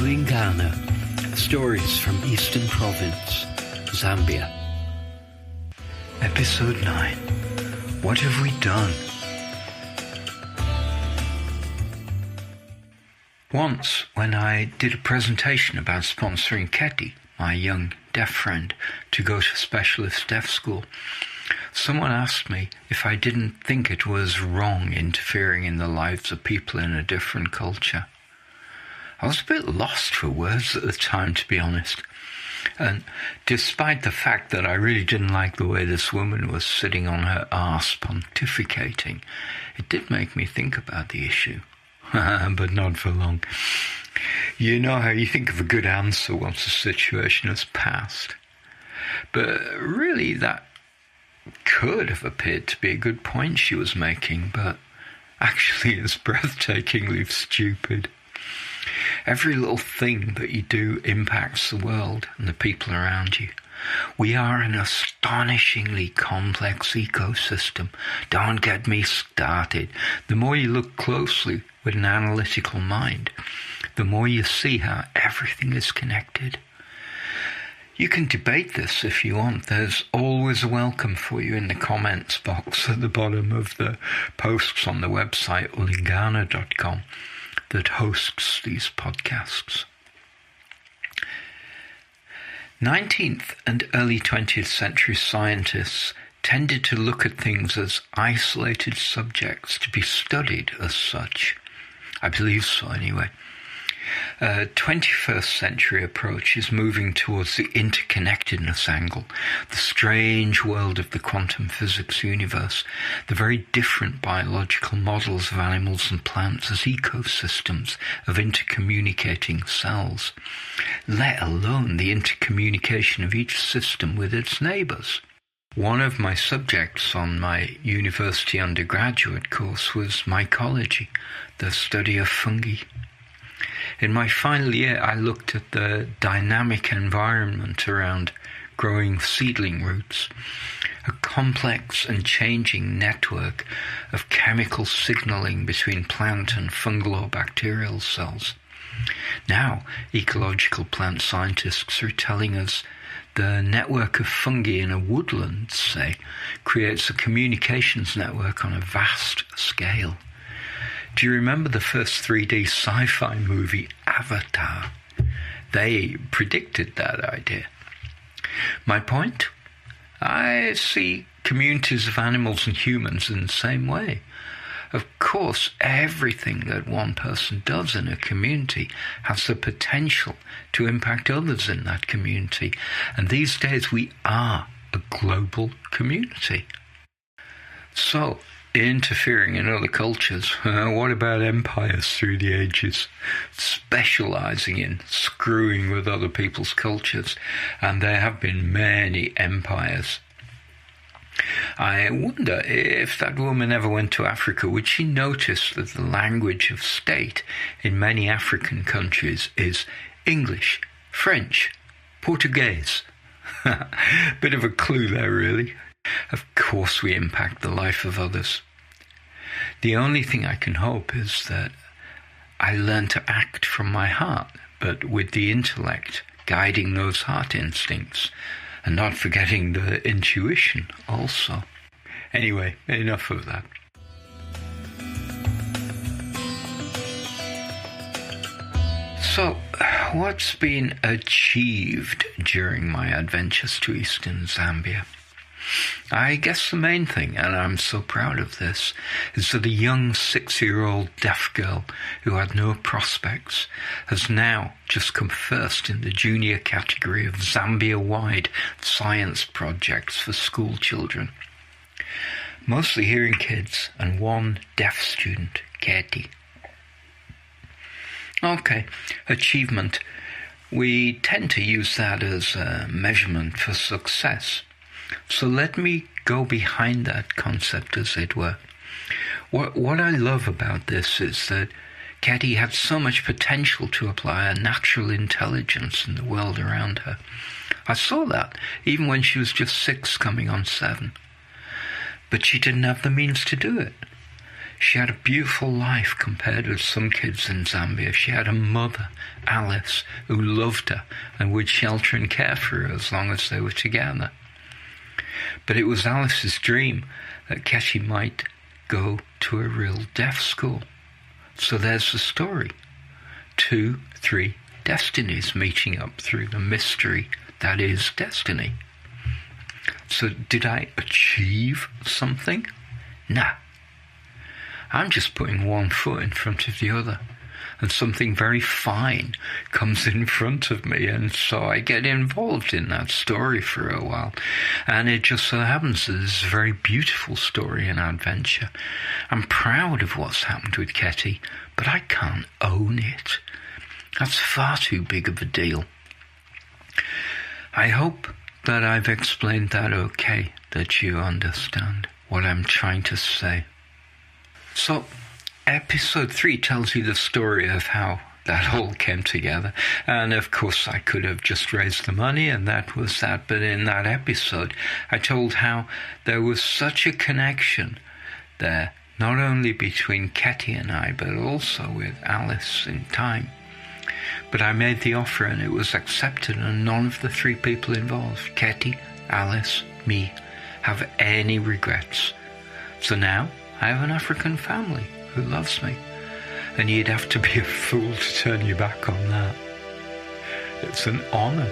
Ulingana, stories from Eastern Province, Zambia. Episode 9. What have we done? Once, when I did a presentation about sponsoring Keti, my young deaf friend, to go to specialist deaf school, someone asked me if I didn't think it was wrong interfering in the lives of people in a different culture. I was a bit lost for words at the time, to be honest. And despite the fact that I really didn't like the way this woman was sitting on her arse pontificating, it did make me think about the issue. But not for long. You know how you think of a good answer once the situation has passed. But really, that could have appeared to be a good point she was making, but actually it's breathtakingly stupid. Every little thing that you do impacts the world and the people around you. We are an astonishingly complex ecosystem. Don't get me started. The more you look closely with an analytical mind, the more you see how everything is connected. You can debate this if you want. There's always a welcome for you in the comments box at the bottom of the posts on the website ulingana.com that hosts these podcasts. 19th and early 20th century scientists tended to look at things as isolated subjects to be studied as such. I believe so, anyway. 21st century approach is moving towards the interconnectedness angle, the strange world of the quantum physics universe, the very different biological models of animals and plants as ecosystems of intercommunicating cells, let alone the intercommunication of each system with its neighbours. One of my subjects on my university undergraduate course was mycology, the study of fungi. In my final year, I looked at the dynamic environment around growing seedling roots, a complex and changing network of chemical signaling between plant and fungal or bacterial cells. Now, ecological plant scientists are telling us the network of fungi in a woodland, say, creates a communications network on a vast scale. Do you remember the first 3D sci-fi movie, Avatar? They predicted that idea. My point? I see communities of animals and humans in the same way. Of course, everything that one person does in a community has the potential to impact others in that community. And these days we are a global community. So, interfering in other cultures, what about empires through the ages? Specializing in screwing with other people's cultures, and there have been many empires. I wonder if that woman ever went to Africa, would she notice that the language of state in many African countries is English, French, Portuguese? Bit of a clue there, really. Of course we impact the life of others. The only thing I can hope is that I learn to act from my heart, but with the intellect guiding those heart instincts, and not forgetting the intuition also. Anyway, enough of that. So, what's been achieved during my adventures to Eastern Zambia? I guess the main thing, and I'm so proud of this, is that a young 6-year-old deaf girl who had no prospects has now just come first in the junior category of Zambia-wide science projects for school children. Mostly hearing kids and one deaf student, Keti. Okay, achievement. We tend to use that as a measurement for success. So let me go behind that concept, as it were. What I love about this is that Keti had so much potential to apply a natural intelligence in the world around her. I saw that even when she was just 6 coming on 7. But she didn't have the means to do it. She had a beautiful life compared with some kids in Zambia. She had a mother, Alice, who loved her and would shelter and care for her as long as they were together. But it was Alice's dream that Ketty might go to a real deaf school. So there's the story. 2, 3 destinies meeting up through the mystery that is destiny. So did I achieve something? Nah. I'm just putting one foot in front of the other, and something very fine comes in front of me, and so I get involved in that story for a while. And it just so happens that it's a very beautiful story and adventure. I'm proud of what's happened with Ketty, but I can't own it. That's far too big of a deal. I hope that I've explained that okay, that you understand what I'm trying to say. So, episode 3 tells you the story of how that all came together. And of course, I could have just raised the money and that was that. But in that episode, I told how there was such a connection there, not only between Ketty and I, but also with Alice in time. But I made the offer and it was accepted, and none of the 3 people involved, Ketty, Alice, me, have any regrets. So now I have an African family who loves me, and you'd have to be a fool to turn your back on that. It's an honour.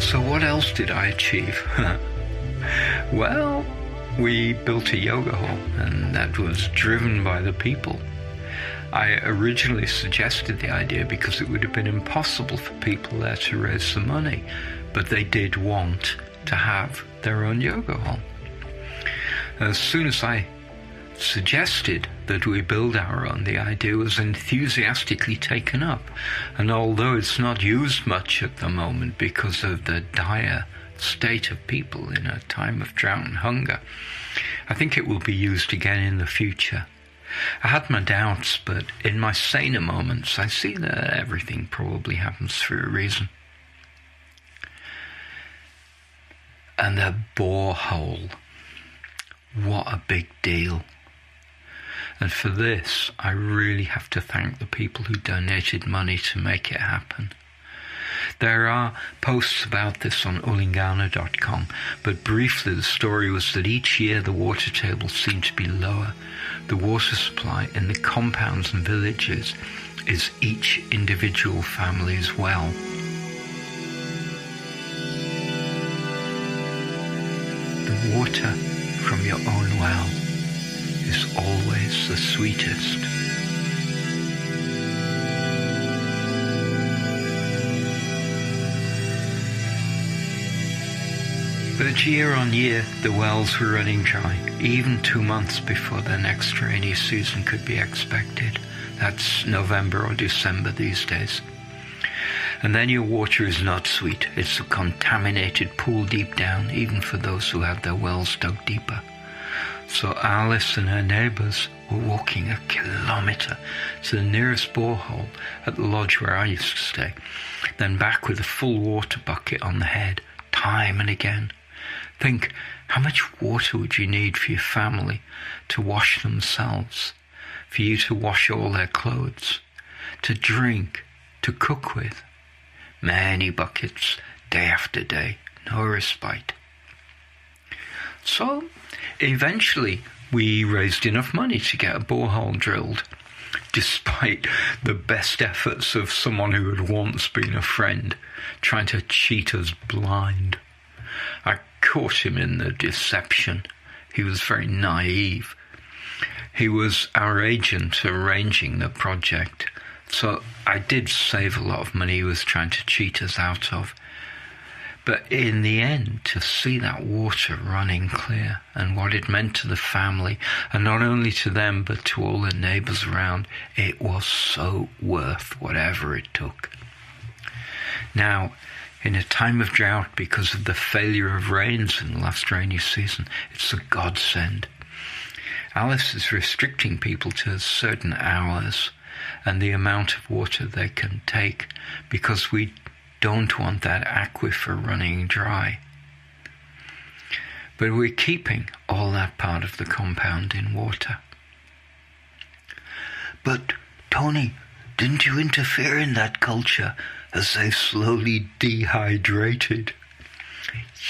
So what else did I achieve? Well, we built a yoga hall, and that was driven by the people. I originally suggested the idea because it would have been impossible for people there to raise the money, but they did want to have their own yoga hall. As soon as I suggested that we build our own, the idea was enthusiastically taken up, and although it's not used much at the moment because of the dire state of people in a time of drought and hunger, I think it will be used again in the future. I had my doubts, but in my saner moments I see that everything probably happens for a reason. And the borehole, what a big deal. And for this, I really have to thank the people who donated money to make it happen. There are posts about this on Ulingana.com, but briefly the story was that each year the water table seemed to be lower. The water supply in the compounds and villages is each individual family's well. The water from your own well is always the sweetest. But year on year, the wells were running dry, even 2 months before the next rainy season could be expected. That's November or December these days. And then your water is not sweet. It's a contaminated pool deep down, even for those who had their wells dug deeper. So Alice and her neighbours were walking 1 kilometre to the nearest borehole at the lodge where I used to stay, then back with a full water bucket on the head, time and again. Think, how much water would you need for your family to wash themselves, for you to wash all their clothes, to drink, to cook with? Many buckets, day after day, no respite. So, eventually, we raised enough money to get a borehole drilled, despite the best efforts of someone who had once been a friend, trying to cheat us blind. I caught him in the deception. He was very naive. He was our agent arranging the project, so I did save a lot of money he was trying to cheat us out of. But in the end, to see that water running clear and what it meant to the family, and not only to them but to all the neighbours around, it was so worth whatever it took. Now, in a time of drought because of the failure of rains in the last rainy season, it's a godsend. Alice is restricting people to certain hours and the amount of water they can take because we don't want that aquifer running dry. But we're keeping all that part of the compound in water. But, Tony, didn't you interfere in that culture as they slowly dehydrated?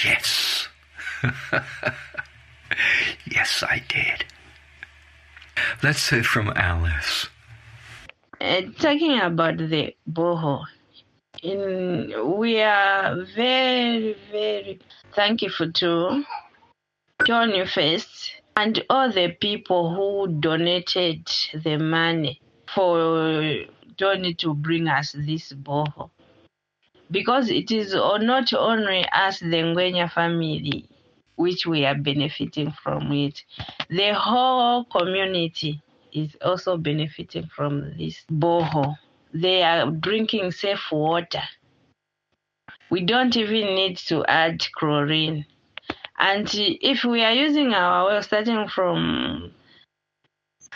Yes. Yes, I did. Let's hear from Alice. Talking about the borehole, we are very, very thankful to Tony First and all the people who donated the money for Tony to bring us this borehole. Because it is not only us, the Ngwenya family, which we are benefiting from it. The whole community is also benefiting from this borehole. They are drinking safe water. We don't even need to add chlorine. And if we are using our well starting from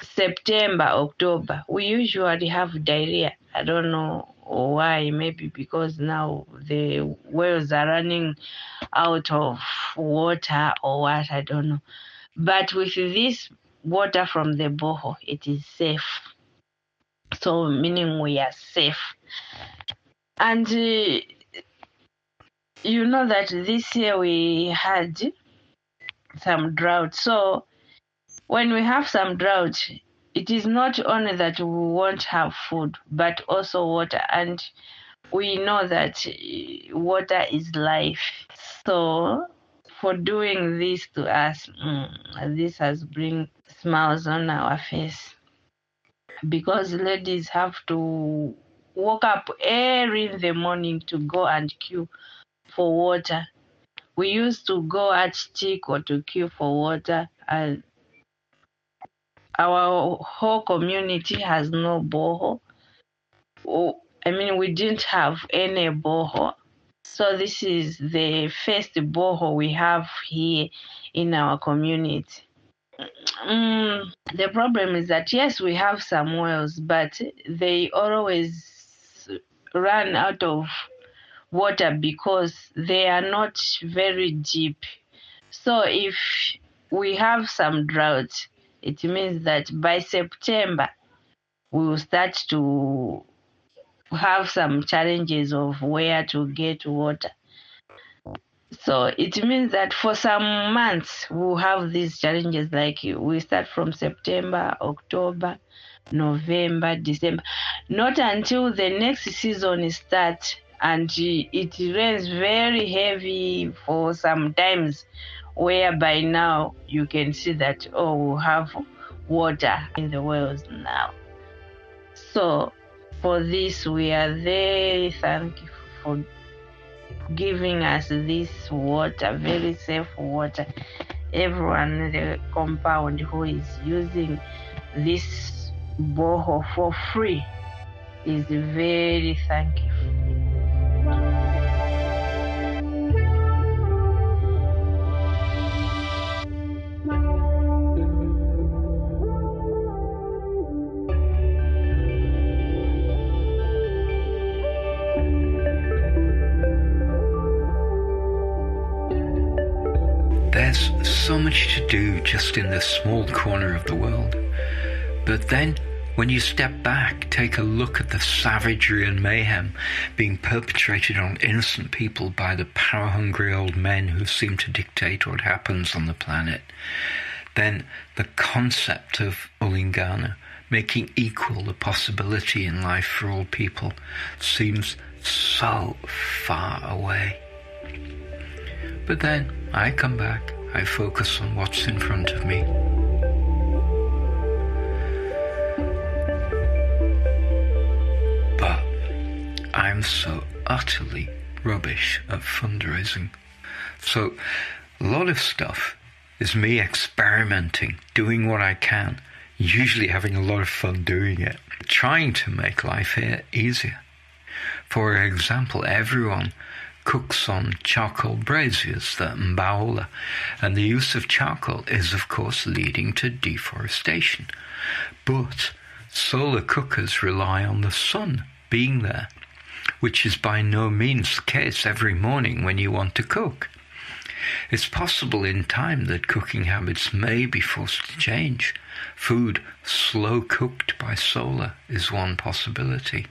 September, October, we usually have diarrhea. I don't know why, maybe because now the wells are running out of water or what, I don't know. But with this water from the borehole, it is safe. So meaning we are safe. And you know that this year we had some drought. So when we have some drought, it is not only that we won't have food, but also water. And we know that water is life. So for doing this to us, this has bring smiles on our face. Because ladies have to wake up early in the morning to go and queue for water. We used to go at Chico to queue for water, and our whole community has no borehole. We didn't have any borehole. So this is the first borehole we have here in our community. The problem is that, yes, we have some wells, but they always run out of water because they are not very deep. So if we have some drought, it means that by September, we will start to have some challenges of where to get water. So it means that for some months, we'll have these challenges, like we start from September, October, November, December. Not until the next season starts and it rains very heavy for some times, whereby now you can see that, we'll have water in the wells now. So for this, we are very thankful for giving us this water, very safe water. Everyone in the compound who is using this borehole for free is very thankful. There's so much to do just in this small corner of the world. But then, when you step back, take a look at the savagery and mayhem being perpetrated on innocent people by the power-hungry old men who seem to dictate what happens on the planet, then the concept of Ulingana, making equal the possibility in life for all people, seems so far away. But then I come back, I focus on what's in front of me. But I'm so utterly rubbish of fundraising. So a lot of stuff is me experimenting, doing what I can, usually having a lot of fun doing it, trying to make life here easier. For example, everyone cooks on charcoal braziers, the mbaola, and the use of charcoal is of course leading to deforestation. But solar cookers rely on the sun being there, which is by no means the case every morning when you want to cook. It's possible in time that cooking habits may be forced to change. Food slow cooked by solar is one possibility.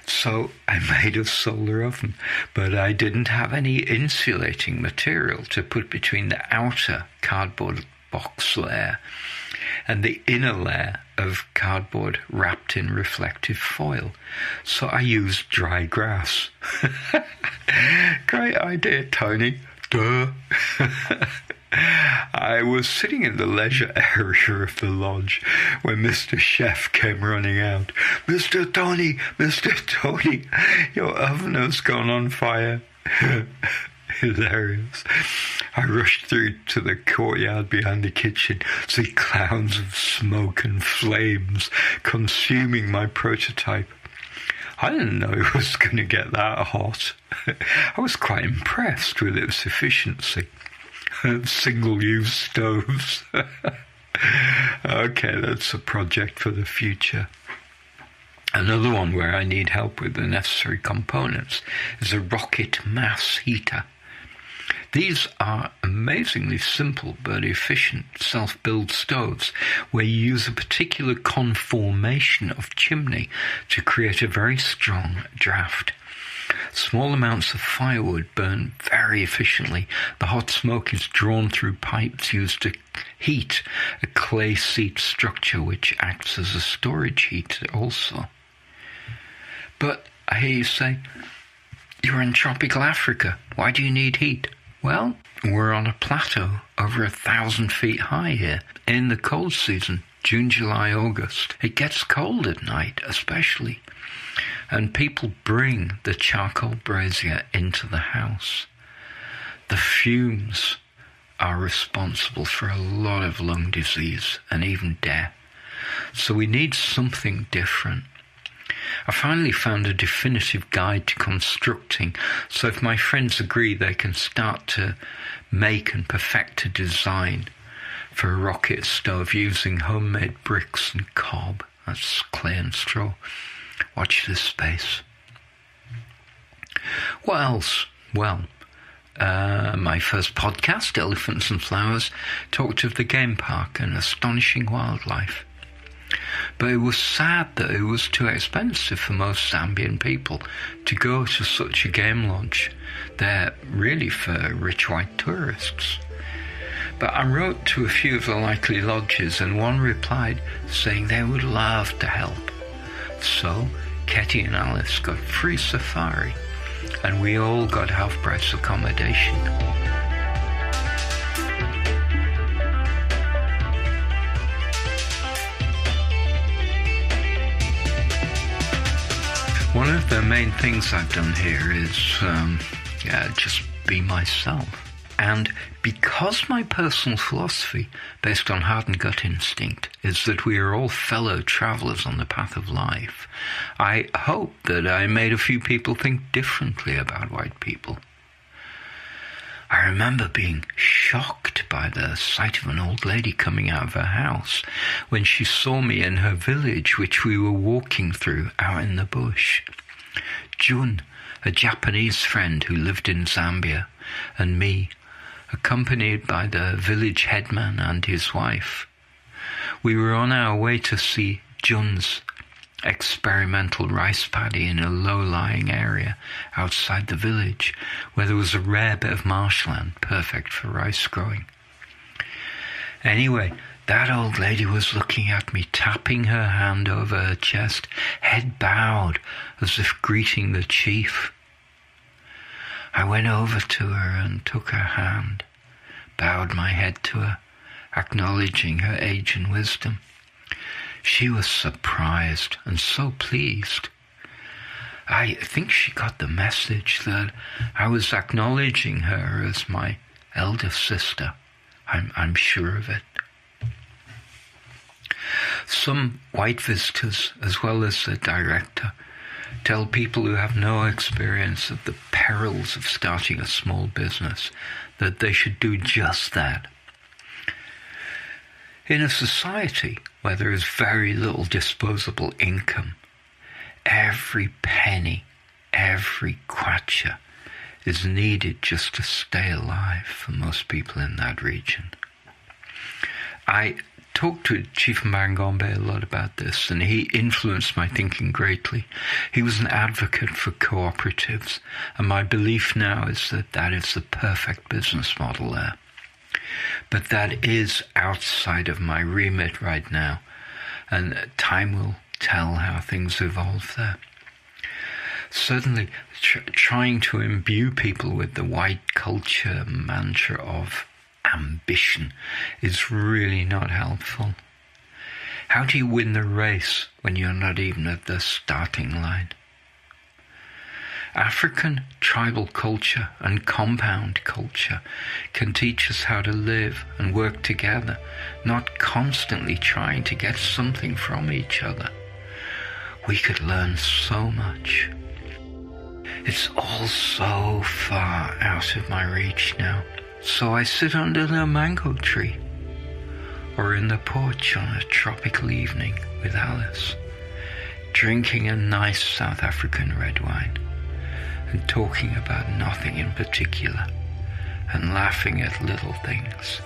So I made a solar oven, but I didn't have any insulating material to put between the outer cardboard box layer and the inner layer of cardboard wrapped in reflective foil. So I used dry grass. Great idea, Tony. Duh. I was sitting in the leisure area of the lodge when Mr. Chef came running out. Mr. Tony, your oven has gone on fire. Hilarious. I rushed through to the courtyard behind the kitchen, see clouds of smoke and flames consuming my prototype. I didn't know it was going to get that hot. I was quite impressed with its efficiency. Single-use stoves. Okay, that's a project for the future. Another one where I need help with the necessary components is a rocket mass heater. These are amazingly simple but efficient self-build stoves where you use a particular conformation of chimney to create a very strong draft. Small amounts of firewood burn very efficiently. The hot smoke is drawn through pipes used to heat a clay seat structure which acts as a storage heater also. But I hear you say, you're in tropical Africa. Why do you need heat? Well, we're on a plateau over 1,000 feet high here. In the cold season, June, July, August, it gets cold at night especially. And people bring the charcoal brazier into the house. The fumes are responsible for a lot of lung disease and even death. So we need something different. I finally found a definitive guide to constructing, so if my friends agree they can start to make and perfect a design for a rocket stove using homemade bricks and cob, that's clay and straw. Watch this space. What else? Well, my first podcast, Elephants and Flowers, talked of the game park and astonishing wildlife. But it was sad that it was too expensive for most Zambian people to go to such a game lodge. They're really for rich white tourists. But I wrote to a few of the likely lodges and one replied saying they would love to help. So Ketty and Alice got free safari and we all got half-price accommodation. One of the main things I've done here is just be myself. And because my personal philosophy, based on heart and gut instinct, is that we are all fellow travellers on the path of life, I hope that I made a few people think differently about white people. I remember being shocked by the sight of an old lady coming out of her house when she saw me in her village, which we were walking through out in the bush. Jun, a Japanese friend who lived in Zambia, and me, accompanied by the village headman and his wife. We were on our way to see Jun's experimental rice paddy in a low-lying area outside the village where there was a rare bit of marshland perfect for rice growing. Anyway, that old lady was looking at me, tapping her hand over her chest, head bowed as if greeting the chief. I went over to her and took her hand, bowed my head to her, acknowledging her age and wisdom. She was surprised and so pleased. I think she got the message that I was acknowledging her as my elder sister. I'm sure of it. Some white visitors, as well as the director, tell people who have no experience of the perils of starting a small business that they should do just that. In a society where there is very little disposable income, every penny, every kwacha is needed just to stay alive for most people in that region. I talked to Chief Mangombe a lot about this, and he influenced my thinking greatly. He was an advocate for cooperatives, and my belief now is that that is the perfect business model there. But that is outside of my remit right now, and time will tell how things evolve there. Certainly, trying to imbue people with the white culture mantra of ambition is really not helpful. How do you win the race when you're not even at the starting line? African tribal culture and compound culture can teach us how to live and work together, not constantly trying to get something from each other. We could learn so much. It's all so far out of my reach now. So I sit under the mango tree, or in the porch on a tropical evening with Alice, drinking a nice South African red wine, and talking about nothing in particular, and laughing at little things.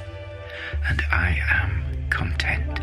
And I am content.